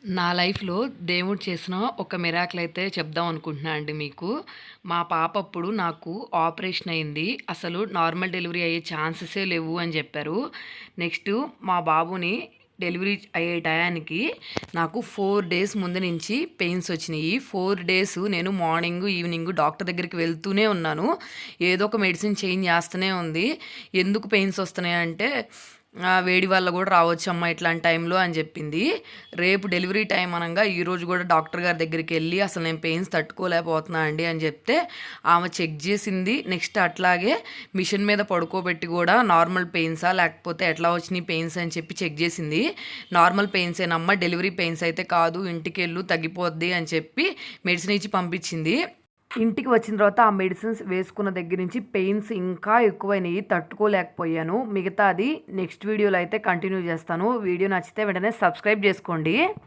నా లైఫ్‌లో దేవుడు చేసిన ఒక మిరాకిల్ అయితే చెప్దాం అనుకుంటున్నా అండి మీకు. మా పాప అప్పుడు నాకు ఆపరేషన్ అయింది. అసలు నార్మల్ డెలివరీ అయ్యే ఛాన్సెసే లేవు అని చెప్పారు. నెక్స్టు మా బాబుని డెలివరీ అయ్యే టయానికి నాకు 4 డేస్ ముందు నుంచి పెయిన్స్ వచ్చినియి. 4 డేస్ నేను మార్నింగు, ఈవినింగు డాక్టర్ దగ్గరికి వెళ్తూనే ఉన్నాను. ఏదో ఒక మెడిసిన్ చేంజ్ చేస్తూనే ఉంది. ఎందుకు పెయిన్స్ వస్తున్నాయంటే వేడి వల్ల కూడా రావచ్చమ్మా ఇట్లాంటి టైంలో అని చెప్పింది. రేపు డెలివరీ టైం అనంగా ఈరోజు కూడా డాక్టర్ గారి దగ్గరికి వెళ్ళి అసలు నేను పెయిన్స్ తట్టుకోలేకపోతున్నా అండి అని చెప్తే ఆమె చెక్ చేసింది. నెక్స్ట్ అట్లాగే మిషన్ మీద పడుకోబెట్టి కూడా నార్మల్ పెయిన్సా లేకపోతే ఎట్లా వచ్చినాయి పెయిన్స్ అని చెప్పి చెక్ చేసింది. నార్మల్ పెయిన్సేనమ్మా, డెలివరీ పెయిన్స్ అయితే కాదు, ఇంటికి వెళ్ళు తగ్గిపోద్ది అని చెప్పి మెడిసిన్ ఇచ్చి పంపించింది. ఇంటికి వచ్చిన తర్వాత ఆ మెడిసిన్స్ వేసుకున్న దగ్గర నుంచి పెయిన్స్ ఇంకా ఎక్కువైనాయి, తట్టుకోలేకపోయాను. మిగతాది నెక్స్ట్ వీడియోలో అయితే కంటిన్యూ చేస్తాను. వీడియో నచ్చితే వెంటనే సబ్స్క్రైబ్ చేసుకోండి.